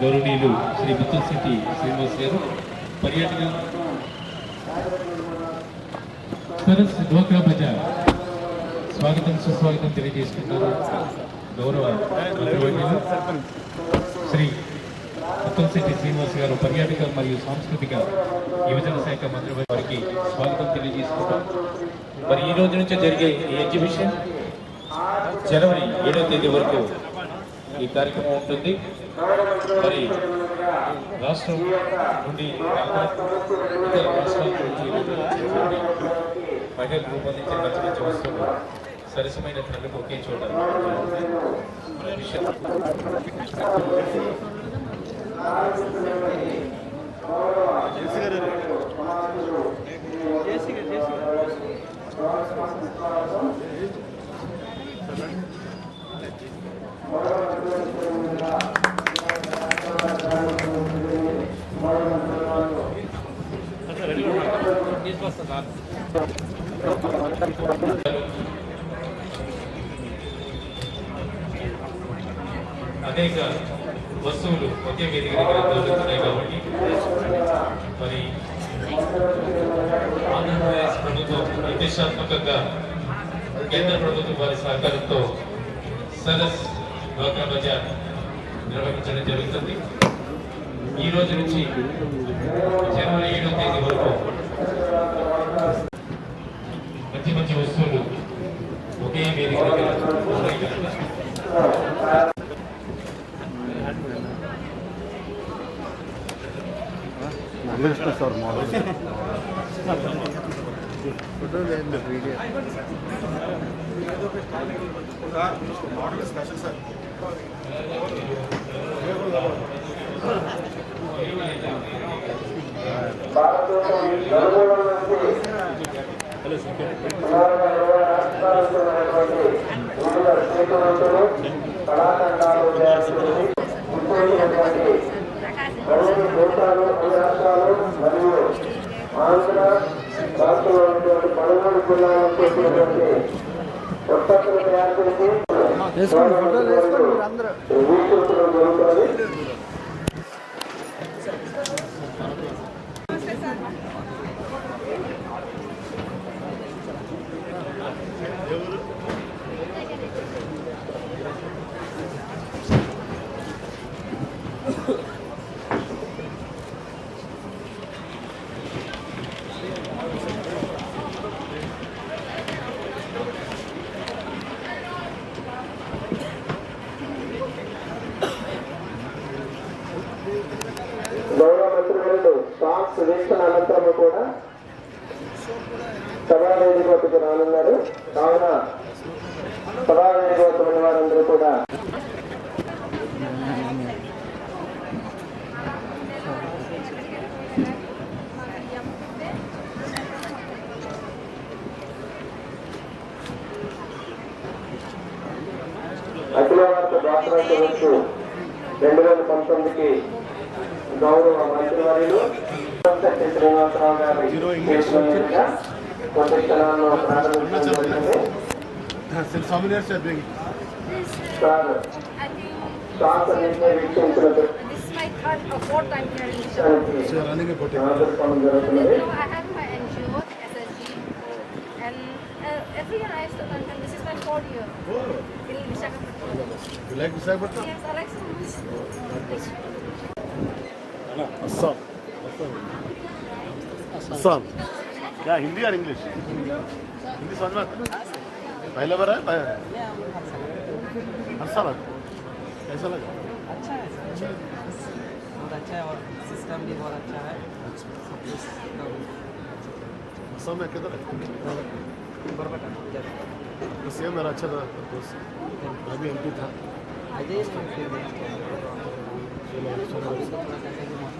గౌరవనీయులు శ్రీ ముత్తంశెట్టి శ్రీనివాస్ గారు పర్యాటక సరస్ డ్వాక్రా బజార్ స్వాగతం సుస్వాగతం తెలియజేస్తున్నారు. గౌరవ మంత్రివర్యులు శ్రీ ముత్తంశెట్టి శ్రీనివాస్ గారు పర్యాటక మరియు సాంస్కృతిక యువజన శాఖ మంత్రి వారికి స్వాగతం తెలియజేసుకుంటాం. మరి ఈ రోజు నుంచి జరిగే ఈ ఎగ్జిబిషన్ జనవరి 7వ తేదీ వరకు ఈ కార్యక్రమం ఉంటుంది. మరి రాష్ట్రం నుండి ఇతర రాష్ట్రాల నుంచి మహిళలు రూపొందించిన మంచి మంచి వస్తువులు సరసమైన ధరలకు ఒకే చోట అనేక వస్తువులు ఒకే వేదిక దగ్గర దొరుకుతున్నాయి కాబట్టి మరి ఆంధ్రప్రదేశ్ ప్రభుత్వం ప్రతిష్టాత్మకంగా కేంద్ర ప్రభుత్వం వారి సహకారంతో సరస్ డ్వాక్రా బజార్ నిర్వహించడం జరుగుతుంది. ఈ రోజు నుంచి జనవరి 7వ తేదీ వరకు మంచి మంచి వస్తువులు ఒకే వేదిక దగ్గర సార్ మోడల్ ఫోటో లేదు వీడియో మోడల్ స్పెషల్ సార్ మరియు ఆంధ్ర రాష్ట్రంలో ఉన్నటువంటి 13 జిల్లాలకు వచ్చినటువంటి ఉత్పత్తులు తయారు చేసి వీక్షించడం జరుగుతుంది. వీక్షణ అనంతరము కూడా సభావేదిక వద్దకు రానున్నారు. కావున సభావేదిక వద్ద ఉన్న వారందరూ కూడా అఖిల భారత డ్వాక్రా సదస్సు 2019కి గౌరవ మంత్రివర్యులు ముత్తంశెట్టి శ్రీనివాసరావు గారి కొద్ది క్షణాల్లో ప్రారంభించడం జరిగింది. వీక్షించినట్టు జరుగుతున్నది. Every year I used to attend, and this is my 4th year in Visakhapatnam. You like Visakhapatnam? Yes, I like so much. Assam. Assam. क्या हिंदी और इंग्लिश? हिंदी समझ में पहले बार है? हर साल कैसा लगा? अच्छा है सर, बहुत अच्छा है और सिस्टम भी बहुत अच्छा है. असम में किधर है? तो सेम मेरा अच्छा था दोस्त, मैं भी एमपी था.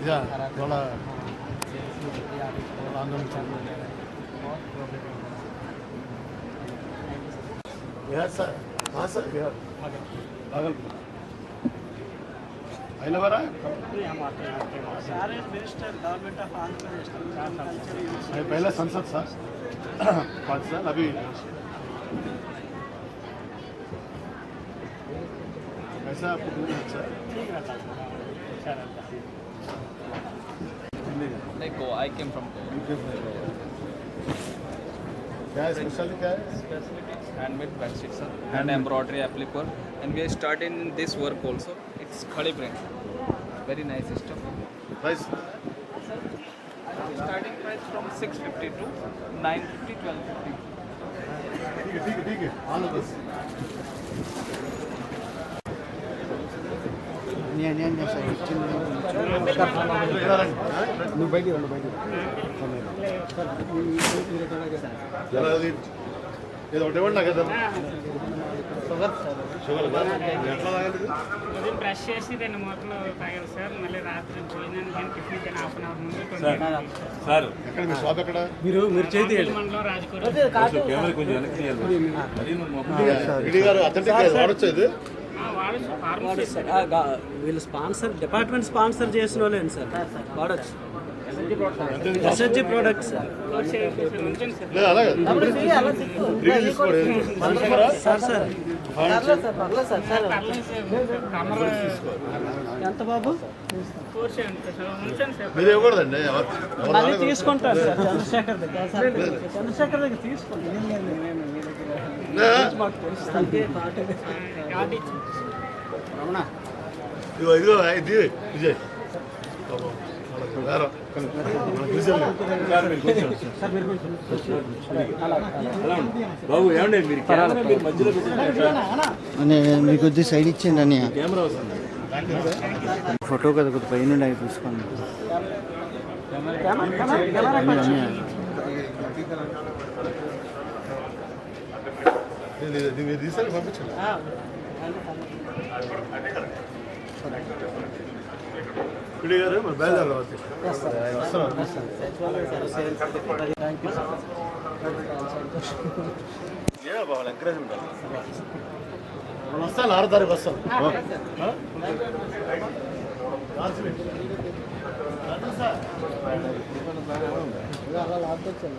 या थोड़ा आंदोलन चल रहा है. बिहार सर, हाँ सर बिहार भागलपुर. पहले बार आए? सारे minister government of Andhra Pradesh पहले संसद था 5 साल. अभी अच्छा आपको दूध अच्छा ठीक रहता है सर, अच्छा रहता है। Like Goa, I came from Goa. क्या स्पेशल क्या है? Specialties, handmade bedsheets, sir, and embroidery applique work. And we are starting this work also. It's khadi print. Very nice system. Price Starting price from 650 to 950, 1250. ठीक है all of this నువ్వు బయటికి రండి ఎలా అది ఏదో ఒకటి ఇవ్వండి నాకు షుగర్ ఎట్లా తాగలేదు ఉదయం బ్రష్ చేసి దాన్ని మూతలో తాగాలి సార్, మళ్ళీ రాత్రి భోజనానికి కానీ టిఫిన్ కానీ హాఫ్ అన్ అవర్ ముందు కొన్ని సార్ ఎక్కడ మీ షాప్ ఎక్కడ మీరు చేతి మండలం రాజకూడ కెమెరా కొంచెం వెనక్కి తీయాలి మరి రెడ్డి గారు అథెంటిక్ వాడొచ్చు ఇది వాళ్ళు ఫార్మసీ వీళ్ళు స్పాన్సర్ డిపార్ట్మెంట్ స్పాన్సర్ చేసిన వాళ్ళేంటి సార్ వాడచ్చు ఎస్ఎస్జి ప్రొడక్ట్స్ ఉంచండి సార్. లేదు అలాగే ఫ్రీ తీసుకోండి సార్ సార్ పర్లేదు సార్, కమర ఎంత బాబు కోర్స్ ఏంటి సార్, ఉంచండి సార్. మీరు ఇవ్వకూడదండి మళ్ళీ తీసుకుంటారు సార్ చంద్రశేఖర్ దగ్గర చంద్రశేఖర్ దగ్గర తీసుకోండి మాకు తెలుస్తుంది కార్డు ఇచ్చి రమణ ఇదిగో ఇదిగో ఇది విజయ్ వేరే బాబు ఏమండి మీరు కెమెరా మీరు మధ్యలో మీకు కొద్ది సైడ్ ఇచ్చేయండి అని కెమెరా వస్తుంది ఫోటో కదా కొద్ది పైన అవి తీసుకోండి మీరు తీసుకొని పంపించండి పిడి గారు మరి బయలుదేరు బాగా ఎంకరేజ్మెంట్ వస్తాను 6 తారీఖు వస్తాను అలా లాభం వచ్చింది